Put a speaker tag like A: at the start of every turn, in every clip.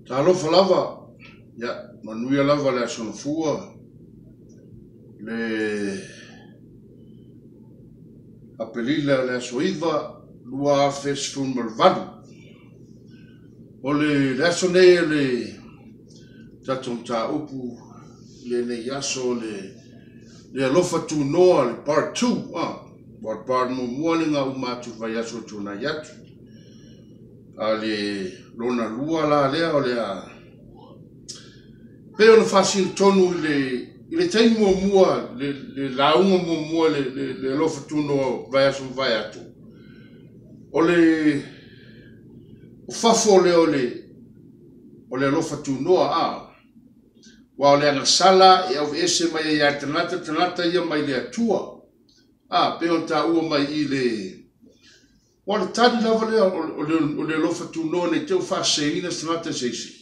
A: Talofa lava, ya, manuia lava le asonafua, le apelila le asoiva, lua fesfun malvadu. O le asone le tatum ta upu, le yaso le alofa tu noa le part 2, part mo morning au matu vai aso tu na yatu. Ale lona lua la lea o lea peo na fasil tonu le taimi mua le launga mua le lofa tuno vai aso vai atu o le fafo le o le lofa tunoa wa o le angasala e au ese mai ya tanata ia mai le atua peo ta ua mai i le Wala tadi lava lea o le lofa tunoa ne teu whaseina sanata seisi.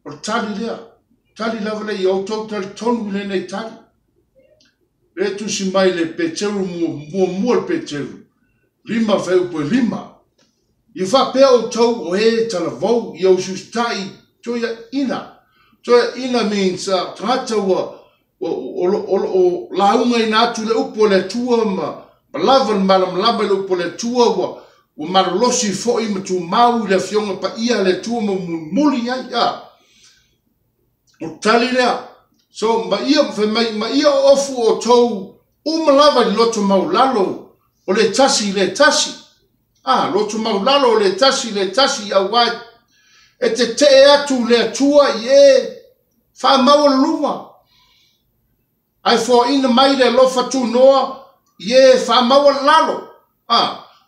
A: O tadi lea. Tadi lava lea i autou tali tonu le nei tadi. Le tusi mai le peteru mua le peteru. Lima veu po lima. I whapea o tau o he talavou i au sustai toia ina. Toia ina means tangata o launga i nātu le upo le tua ma lava malama le upo le tua wa maralosi fo'i ma tu mau le fionga pa ia le tua ma muli ai o tali lea so ma ia ofu o tou lava i loto mau lalo o le tasi loto mau lalo o le tasi a wai e te atu le tua i wha mau lunga ai fo ina mai le lofa tu noa ye fa maua lalo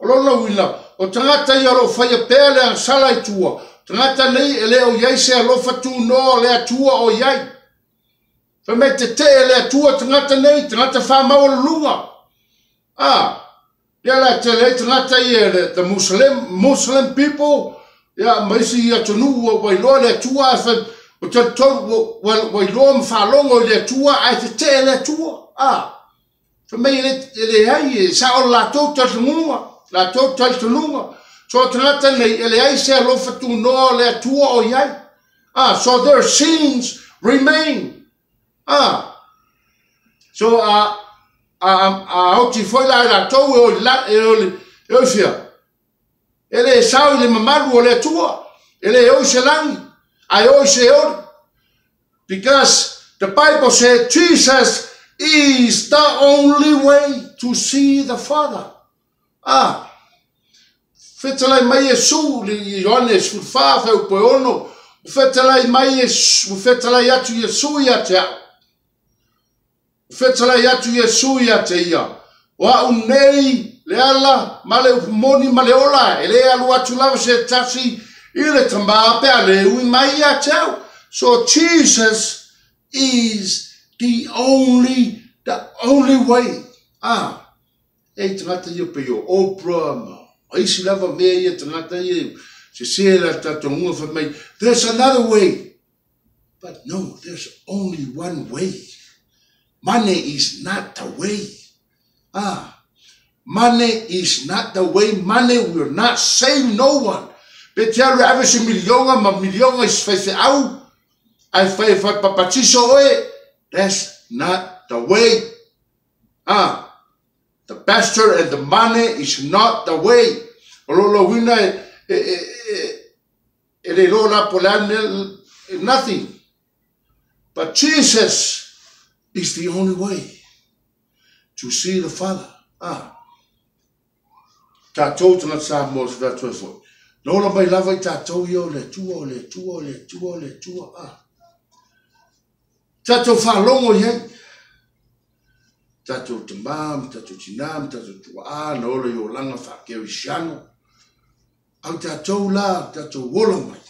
A: o lona wila o tangata ia lo fai pea le ansala i tua tangata nei ele o iai se lofa tu noa le atua o iai fa me te le atua tangata nei tangata fa maua lunga le te tangata ia the Muslim people ya maisi ia tonu wa ilo le atua fa o te tau wai loa mwhalongo le tua ai te le tua so mei le ai sa o la tau taltununga so tangata nei ele ai se alofa tu noa le tua o iai so their sins remain so auti foi la tau o fia ele sao le mamaru o le tua ele o se langi I always say, because the Bible said Jesus is the only way to see the Father. Fetalai mai Yesu li Yohanes fulfa fe o poono. Fetalai mai Yesu, fetalai atu Yesu ya te. Fetalai atu Yesu ya te ia. Wa unei le ala male upmoni male ola ele alu atu lava se tasi. So Jesus is the only way. Tangata ia pe o Oprah, aisi lava mea ia tangata ia se sela tatonga fa mai. There's another way, but no, there's only one way. Money is not the way. Money is not the way. Money will not save no one. Petialu ave se milionga is fai au. Ai fai papatiso oe. That's not the way. The pastor and the money is not the way. Ololo wina ele lola polane nothing. But Jesus is the only way to see the Father. Tatou tana sa mos vatua fo. Lola mai lava I tātou ia o le tua. Tātou whalongo iai. Tātou tamam, tātou tinam, tātou tua lola i o langa whakeo I siano. Au tātou la, tātou wola mai.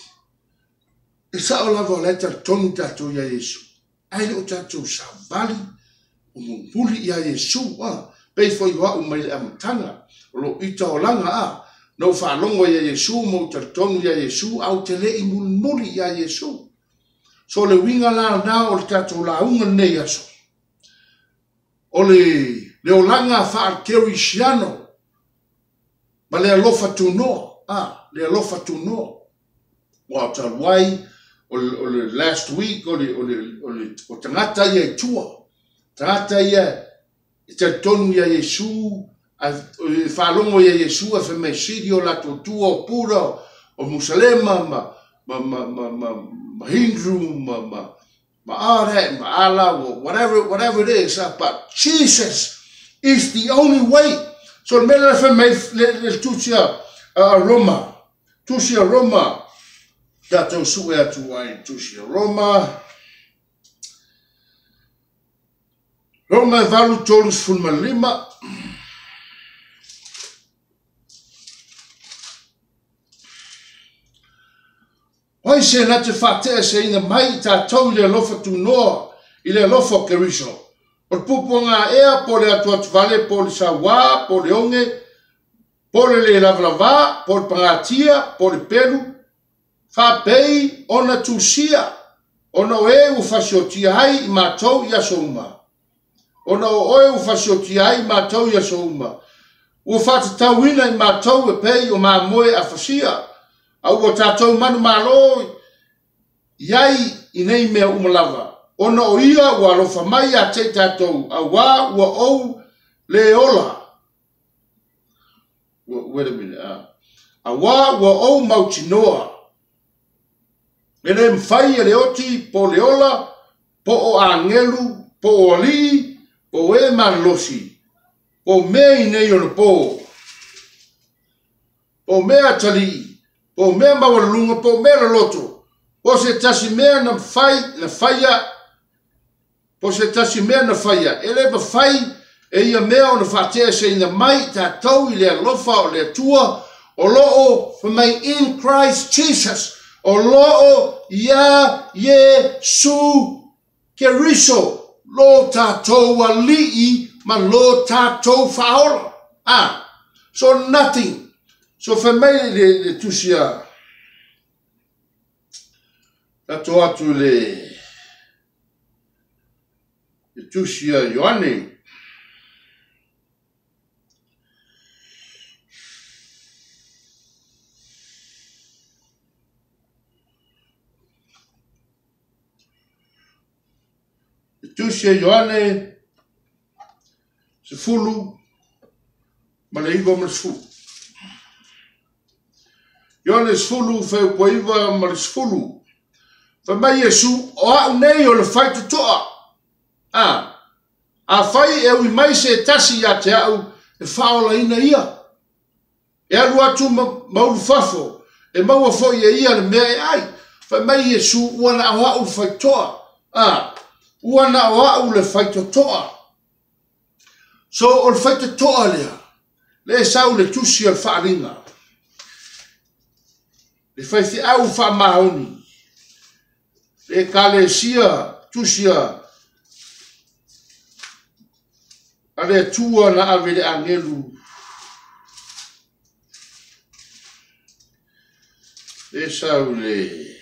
A: E sa o lava o leta tonu tātou ia Yesu. Ai o tātou sa vali, o mumpuli ia Yesu. Pei foi wa o mai le amatanga. O lo ita o langa no whalongo ia Yesu, mo tonu ia Yesu, au te lei muli ia Yesu. So le winga la na o le tatou la unga nei aso. O le o langa wha keri siano, ma le alofa tunoa. le alofa tunoa. Wa taluai, o le last week, o tangata ia i tua. Tangata ia, i te tonu ia Yesu, whalongo ia Yesu, a whamesiri o la totua o pura, o Musalema, ma Hindu, ma Ara, ma Allah, whatever it is, but Jesus is the only way. So le mele le tusia Roma, dato su e atu ai tusia Roma e valu tolus fulma lima. Oi se na te whatea se ina mai tātou i le lofa tu noa i le lofa Keriso. O pupo ngā ea po le atu vale, po le sawa, po le onge, po le lavalava, po le pangatia, po le peru. Whapei ona tusia, ona oe u whasiotia hai i mātou i aso uma. Ona oe u whasiotia hai i mātou i aso uma. Ua whatatauina i mātou e pei o mā moe a whasia. Au o tātou manu mālo, iai i nei mea umalawa. Ona o ia ua alofa mai a te tātou, a wā ua ou le ola. Wait a minute. A wā ua ou mautinoa. Mene mwhai e le oti, po le ola, po o angelu, po o li, po e manlosi. Po mea i nei ona po. Po mea tali. Po mea mawalunga, po mea la loto. Po se tasi mea na whai, na whaia. Po se tasi mea na whaia. E le pa whai, e ia mea o na whatea se ina mai, ta tau i le lofa o le tua, o loo for mai in Christ Jesus. O loo ia Yesu Keriso. Lo tātou a li'i, ma lo tātou whaola. So nothing. So for me le tusia tato atu le tusia Ioane se fulu ma le iwa ma sfulu. Ioane sfulu feu poiva ma le sfulu. Fa mai Yesu o au nei o le fai tutoa. A fai e ui mai se tasi a te au e whaola ina ia. E alu atu maulu fafo. E maua foi e ia le mea e ai. Fa mai Yesu uana o au le fai toa. Uana o au le fai toa. So o le fai toa lea. Le sau le tusi al whaaringa. Le fai te au wha mahoni. Le kale sia, tusia. A le tua na avele angelu. Le sau le.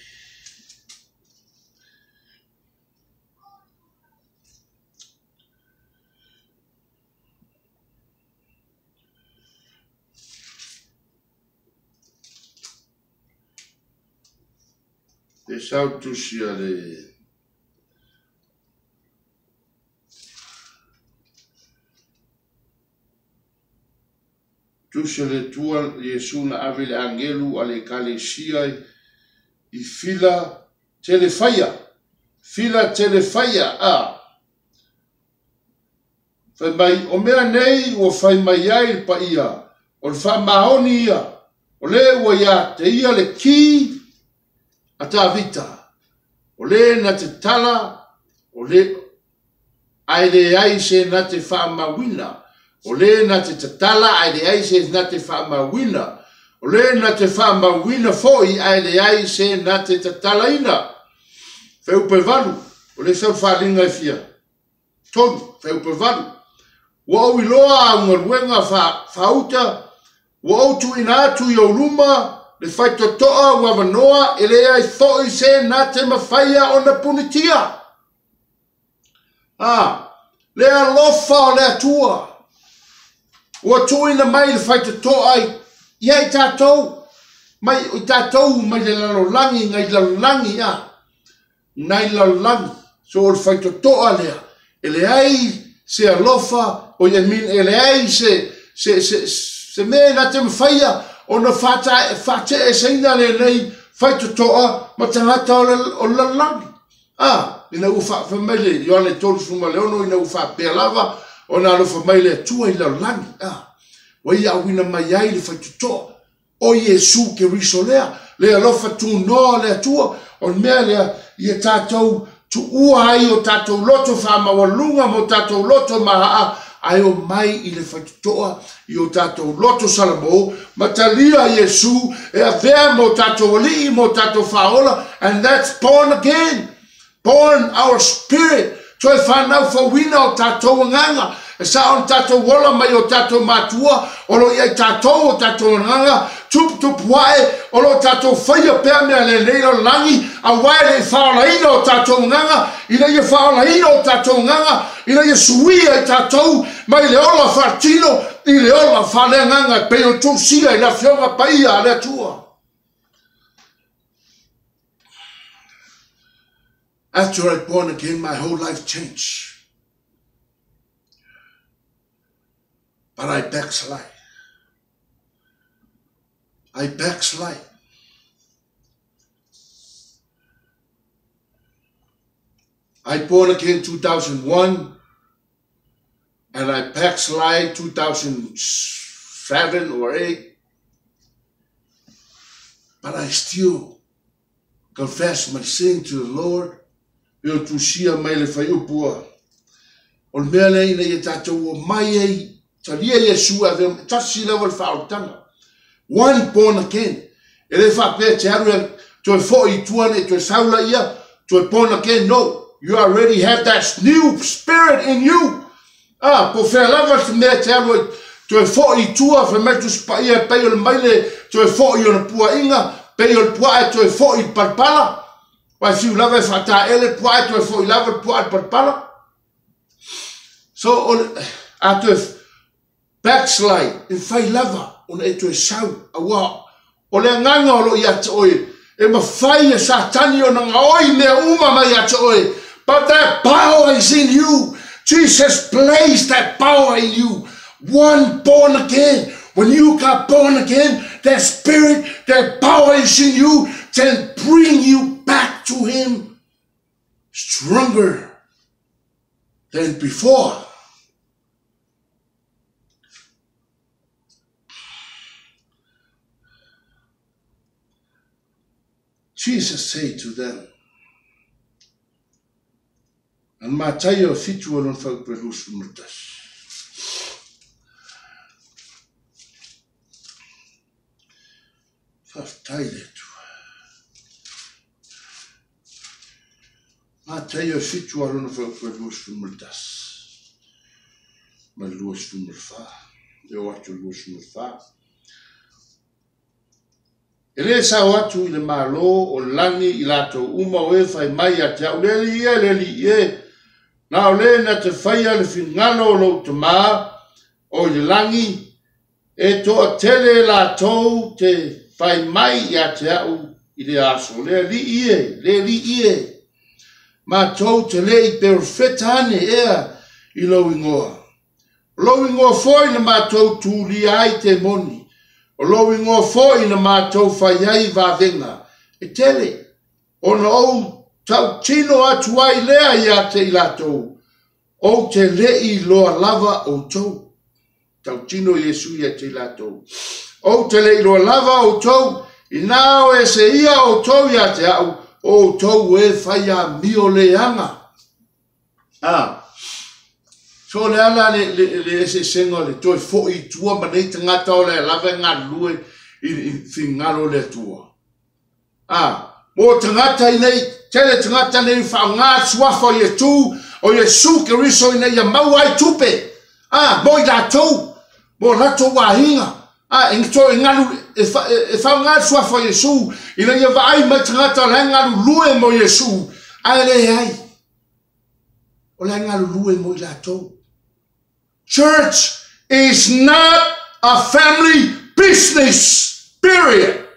A: E sau tusia le tusia le tua Yesu na ave le angelu ale kalesia I fila telefaya fai mai o mea nei o fai mai ai pa ia o le fa mahoni ia o le o ia te ia le ki ata vita o le na te tala o le ai se na te fa mawina o le na te tala ai se na te fa mawina o le na te fa mawina foi ai se na te tala ina feu pe valu o le sa fa linga fia ton feu pe valu wo wi loa ngorwenga fa uta wo tu ina tu yo luma le fai totoa ua wanoa e lea I foi se na te mawhaia o na punitia. Lea lofa o lea tua. Ua tuina mai le fai totoa I ai tātou. mai o tātou mai le lalolangi ngai lalolangi a ngai lalolangi so o le faitotoa lea e le ai se alofa o ia min e le ai se me na te mawhaia o na whate e seina le nei faitotoa ma tangata o lalolangi ina ufa famile Ioane tolu fuma leono ina ufa pelava ona lo famile tua ila langi wa ia wina mai ai le faitotoa o Yesu ke risolea le alofa tu no le tua on mea le ia tatou tu ua ai o tatou loto whamawalunga mo tatou loto maha ai o mai i le faitotoa i o tatou loto salamo matalia Yesu e a vea mo tatou ali mo tatou faola and that's born again. Born our spirit. Toi whanau whawina o tātou nganga. E sa on tātou wola mai o tātou matua. O lo iai tātou o tātou nganga. Tup wae. O lo tātou whaia pēr mea le leilo langi. A wae le whaolaina o tātou nganga. Ina ia whaolaina o tātou nganga. Ina ia suia i tātou. Mai le ola whatino. I le ola whalea nganga. Peo tū sia i la whionga paia a le tua. After I born again, my whole life changed. But I backslide. I backslide. I born again 2001, and I backslide 2007 or 8. But I still confess my sin to the Lord. Yo tu sia mai le fai upua. O mea nei nei e tātou o mai ei. Talia Yesu a vem tasi level whaotanga. One born again. E le whapea te aru e toi fo I tuane toi saula ia. Toi born again. No. You already have that new spirit in you. Po whea lava te mea te aru e toi fo I tua wha metu spa ia pei o le maile. Toi fo I o na pua inga. Pei o le pua e toi fo I parpala. Wai fiu lava e whata ele pua e toi fo I lava pua e parpala. So a toi backslide in whai lava o na e toi sau a wā. O le nganga o lo I ata oe. E ma whai e satani o na ngaoi mea uma mai ata oe. But that power is in you. Jesus placed that power in you. One born again. When you got born again, that spirit, that power is in you, can bring you back to Him stronger than before. Jesus said to them, and Matayo fitu alon fag pelus mutas. Faftaile. Matayo fitu alon fag pelus mutas. Malus mulfa. Eu acho lus mulfa. Ele sa watu ile malo o langi ilato uma we fai mai ata leli e na ole na te fai le fingalo lo tama o le langi e to tele la to te fai mai ata u ile aso leli e ma to tele I perfetane e ilo ingoa foi na ma to tu li ai te moni. O lowi ngō fōi na mātou whai ai vāwenga. E tele, o na ou tau tino atu ai lea ia te ilatou. O te rei loa lava o tou. Tau tino Yesu ia te ilatou. O te rei loa lava o tou. I nāo e se ia o tou ia te au. O tou e whai a mio leanga. So le ala le se sengo le toi fo I tua ma nei tangata o le lava ngā lue I whingaro le tua. Mo tangata I nei, tele tangata nei wha ngā suafa o Yesu ke riso I nei a mau ai tupe. Mo I rātou, mo rato wāhinga. Engto I ngaru, e wha ngā suafa o Yesu, I nei a vai mai tangata le ngaru lue mo Yesu. Le ai. O le ngaru lue mo I rātou. Church is not a family business, period.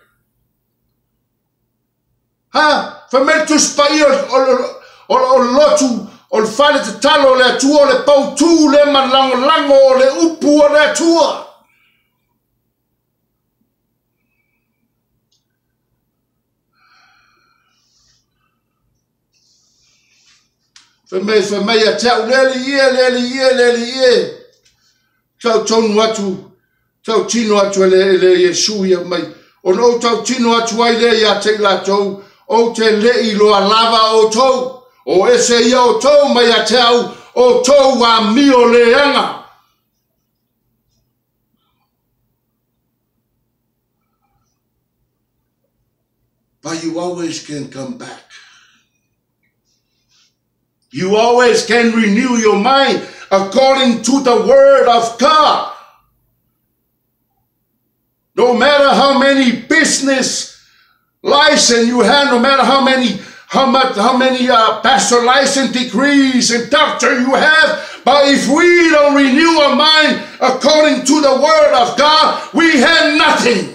A: Ha, fermentus pa I o lotu, o le fale te talo le atua, o le pautu, le malango, o le upu o le atua. Fermei a tau leli ie. Tau tonu atu, tau tino atu le Yesu ia mai. O no tau tino atu ai le ia te la tau, o te lei loa lava o tau, o ese ia o tau mai a tau, o tau a mio le anga. But you always can come back. You always can renew your mind according to the word of God. No matter how many business license you have, no matter how many pastor license degrees and doctor you have, but if we don't renew our mind according to the word of God, we have nothing.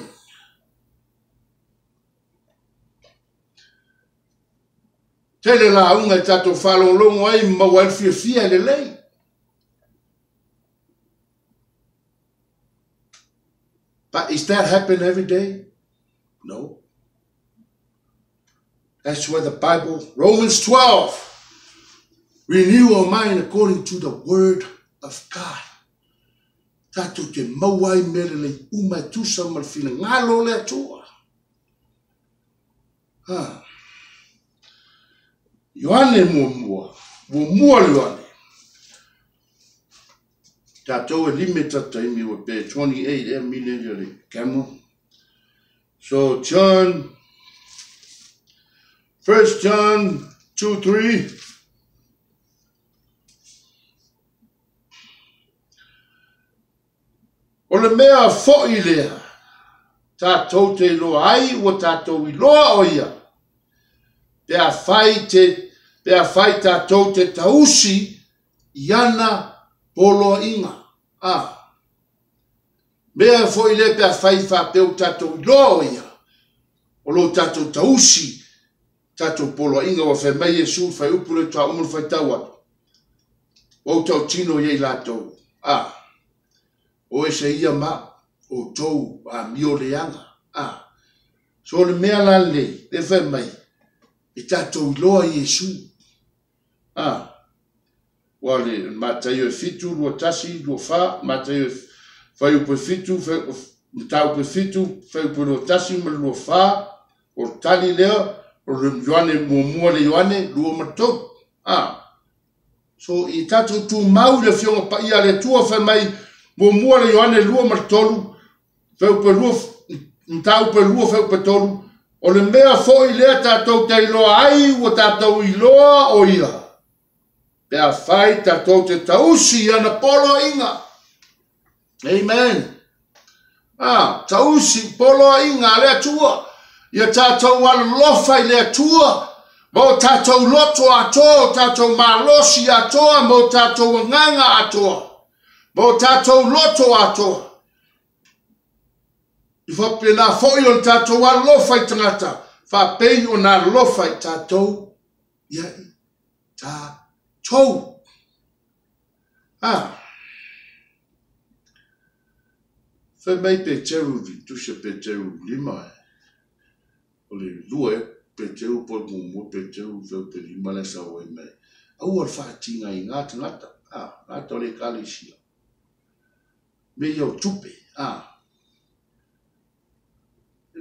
A: Tele la unga tato falo longo ai mawal fia le lei. But is that happen every day? No. That's where the Bible, Romans 12, renew our mind according to the word of God. Tato te mawai merele umai tusa malfina ngalo le atua. Ioane mua Ioane. Tato e lime tataimi wa pe 28 million camel. So John, 1 John 2:3. O le mea fo'i lea, tato te loa ai o tato I loa o ia. Pea fai tatou te tausi iana polo inga. Mea foi le pea fai whapeu tatou loa ia. O lo tatou tausi tatou polo inga wa whai mai Yesu whai upule tua umul whai taua. O tau tino iei latou. O ese ia ma o tou a mio leanga. So le mea la le whai mai. E tatou loa Yesu. Wale Mateo fitu lua tasi lua fa, Mateo fai upe fitu, tau upe fitu, fai upe lua tasi ma lua fa, o tali lea, o le Ioane mua le Ioane, lua matou. So I tatou tu mau le fionga pa ia le tua fai mai mua le Ioane lua matolu, fai upe lua, tau upe lua fai upe tolu, o le mea foi lea tatou te iloa ai o tatou iloa o ia. Pea fai tatou te tausi ana polo inga. Amen. Tausi polo inga lea tua. Ia tatou alofa I lea tua. Mo tatou loto atoa, tatou malosi atoa, mo tatou nganga atoa. Mo tatou loto atoa. I whape nā whoi on tātou alofa I tangata. Whapei o nā alofa I tātou. Ia I tātou. Whai mai pe teru tusa pe teru lima. O le lua pe teru po mumu pe teru pe lima le sa oi mai. Au al whaatinga I ngā tangata. Ngāta le kalisia. Me iau tupe.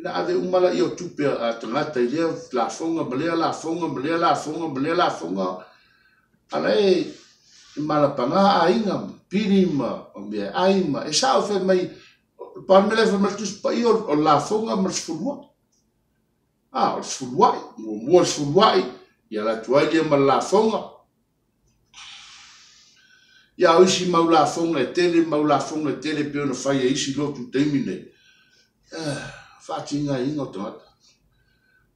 A: Na ave umala I o tupe a tangata I lea la fonga, malea la fonga. Alai malapanga a inga, pini ma, o mea aima. E sao whai mai, panmele whai maltus pa I o la fonga ma sfulua. O sfuluai, mua sfuluai, ia la tuai lia ma la fonga. Ia o isi mau la fonga e tele peo na whai e isi lotu teimine. Whaatinga inga o tangata.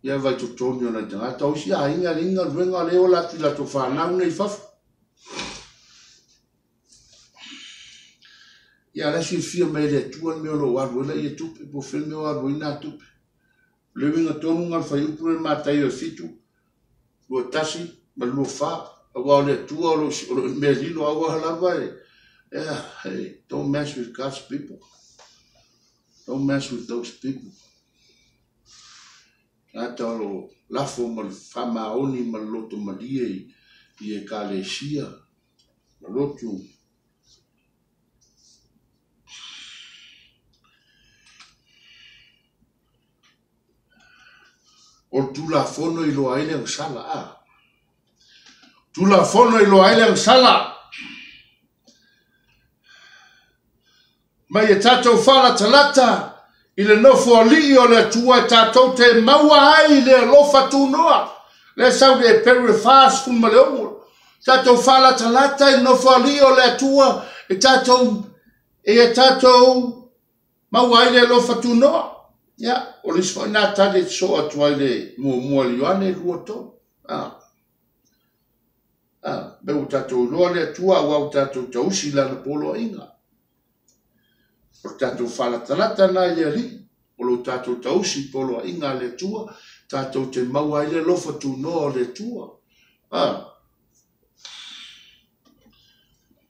A: Ia vai to tōmi o na tangata. O si a inga ruenga leo la tu la to whanau nei whafu. Ia la si fia mai le tuan me o lo waru. Ia tupe po whil me o waru ina tupe. le winga tonu ngal fai upu le matai o fitu lua tasi ma lua fa awa le tua o me lilo awa halava yeah, hey, don't mess with God's people. Don't mess with those people. Ata lo lafo mal fama oni mal loto malie i e kalesia lotu o tu la fono i lo aile ang sala a tu la fono i lo aile ang sala mai e tatou fala talata i le nofo ali o le tua tatou te maua ai le lofa tu noa le sau de peru fast fun maleo tatou fala talata i nofo ali o le tua e tatou maua ai le lofa tu noa ya o le sfo na tale so atua le mo liane ruoto be o tatou lo le tua wa tatou tausi la le polo inga o tatou fala talata na i ali o lo tatou tausi polo inga le tua tatou te maua i le lofa tu no le tua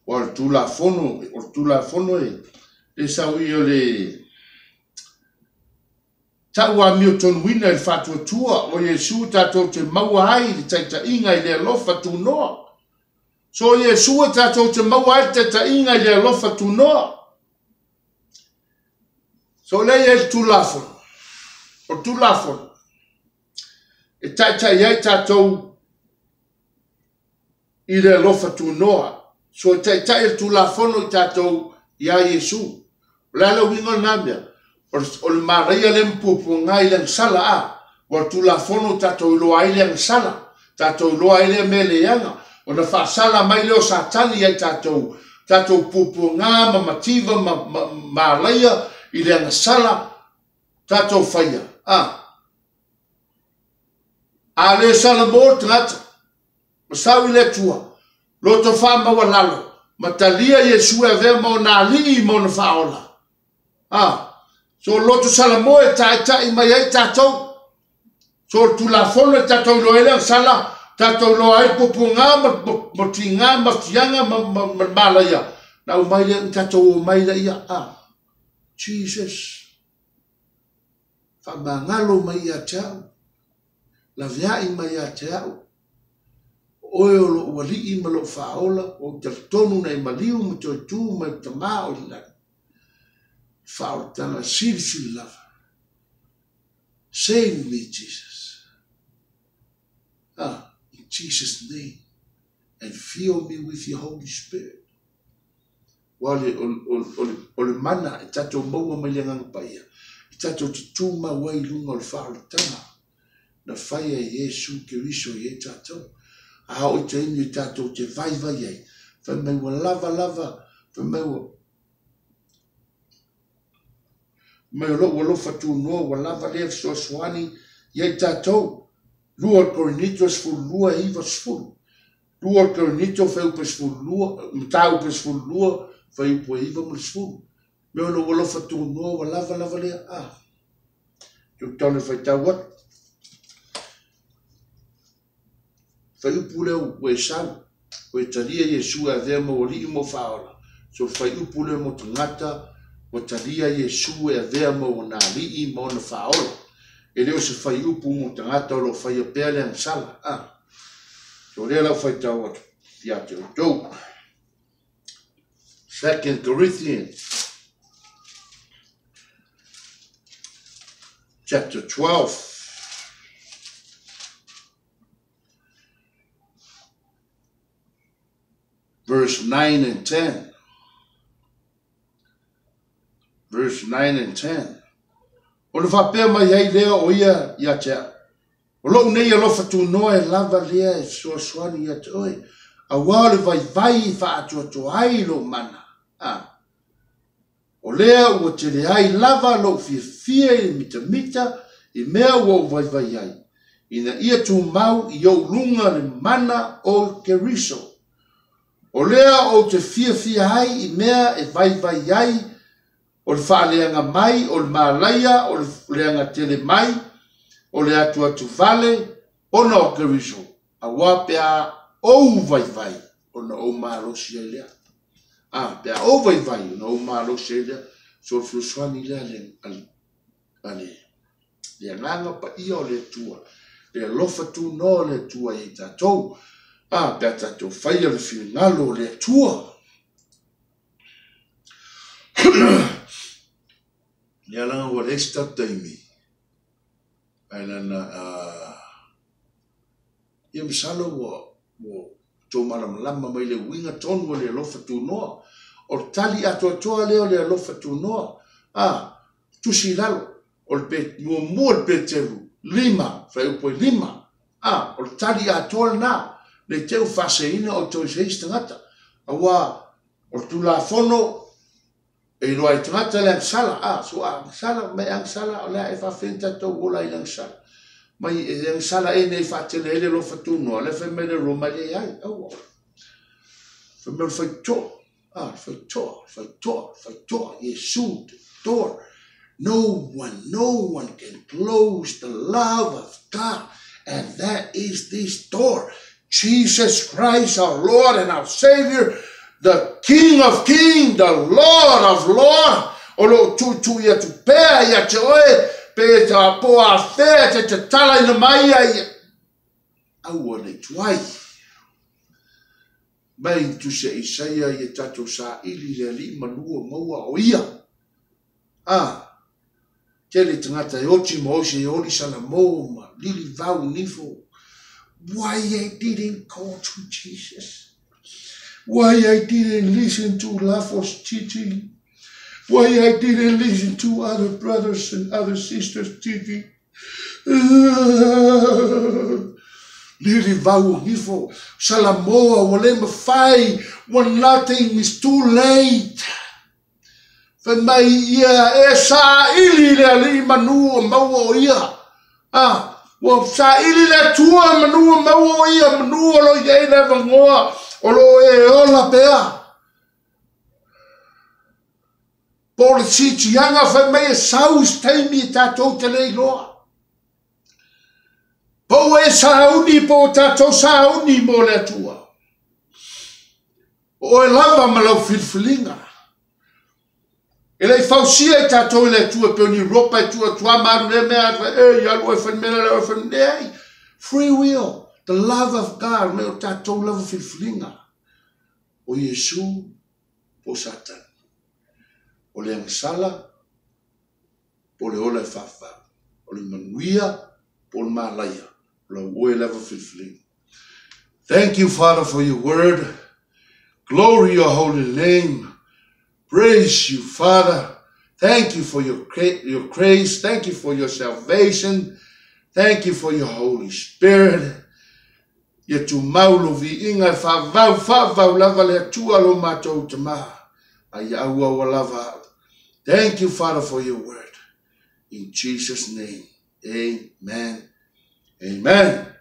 A: o le tu la fono e sau i o le taua Milton Wina il fatua tua o Yesu tatou te maua ai le taitainga i le lofa tu no so Yesu tatou te maua ai te taitainga i le lofa tu no so lei e tu lafo o tu lafo e taitai ai tatou i le lofa tu noa so e taitai e tu lafono i tatou ia Yesu lala wingo namia o le maria le mpupu ngai le sala a o tu lafono tatou lo ai le sala tatou lo ai le meleanga o na fa sala mai le satani ai tatou pupu nga mamativa maria i le sala tatou faia a le sala mo trata sawi le tua lo to fama walalo matalia Yesu e ve mo na li mo na faola so lo to sala mo e tai mai ai tatou so tu la fono tatou lo ele sala tatou lo ai popunga mo tinga ma tianga ma malaya na mai le tatou mai le ia Jesus fa mangalo mai a tau la viai mai a tau o lo wali i malo faola o te tonu nei maliu mo te tu mai te mao la faola tana silsi lava save me Jesus in Jesus name and fill me with your Holy Spirit wale o le mana e tatou maua mai le ngangpaia e tatou te tuma wai lunga o le whaalatanga na whaia Yesu Keriso i e tatou a o te inu e tatou te vai ai whai mai wa lava whai mai o lo fatu noa wa lava lea soaswani i e tatou lua Korinitos fulua iwa sfulu lua Korinito feupes fulua mtau pes fulua fai po iva mo sfu me lo lo fatu no wa lava le tu tone fai tawat fai pule o sang o talia Yesu a ve mo li mo faola so fai pule mo tangata o talia Yesu a ve mo na li mo na faola e leo se fai upu mo tangata lo fai pele an sala so le la fai tawat ya te do 2 Corinthians chapter 12 verse 9 and 10 o le whapea mai hei lea o ia tea o lo nei alo fatu noa e lava lea e soaswani ia te oi a wale vai fa atu ai lo mana o lea ua te le ai lava lo fia i mita i mea ua vai ai ina ia tu mau i au lunga le mana o Keriso o lea o te fia ai i mea e vai ai o le whaaleanga mai o le malaia o le leanga tele mai o le atu vale, ona o Keriso, a wapea o vai, ona o malosi lea. Pea o vai, ona o malosi lea, so fioswani lea le nganga pa ia o le tua, le lofa tu no le tua i tatou, pea tatou whaia le whingalo le tua. Le alanga wa resta taimi, ailana, ia misalo wa tō malamlama mai le winga tonu o le lofa tu noa, o tali atoa leo le lofa tu noa, tusi lalo, o le mua le peteru, 5, fai upo 5, o le tali atoa na, le teu faseina o tō seis tangata, awa, o tu la fono, e loa i tangata le angsala, so angsala, mai angsala, o lea e whawhenta tau ola i angsala, mai e angsala e nei whatele ele lofa tu noa, le whai mele roma le ai, awa, whai mele whai toa, Yesu, the door. No one can close the love of God, and that is this door. Jesus Christ, our Lord and our Savior, the King of Kings, the Lord of Lords. Olo tu ia tu pea ia te oe, pe te apoa fea te tala ina mai ia. Aua nei tuai. Mai tu se Isaia ia tatou sa ili le li manua maua o ia. Tele tangata e oti mo se e oli sana mo ma lili vau nifo. Why I didn't call to Jesus? Why I didn't listen to Lafos teaching? Why I didn't listen to other brothers and other sisters teaching? Lili vau nifo. Salamoa walema fai when nothing is too late. Mai ia e sa ili le ali manua maua o ia. Wa sa ili le tua manua maua o ia manua lo ia e le vangoa o lo e ola pea. Po le sitianga whai mai e saus teimi e tatou te lei loa. Po e sauni po tatou sauni mo le tua. O e lava malau filfilinga. E lei fausia e tatou le tua pe ni ropa e tua maru le mea e alu e whanmena le whanmena. Free will, the love of God, me o tatou lava filfilinga. O Yesu po Satan. O le angsala, po le ola e whawha. O le manuia, po le malaya. O le oe lava filfilinga. Thank you, Father, for your word. Glory your holy name. Praise you, Father. Thank you for your grace. Thank you for your salvation. Thank you for your Holy Spirit. Ia tu maulu vi inga whavau lava le tua lo matou te maha. Ai aua wa lava. Thank you, Father, for your word. In Jesus' name, amen. Amen.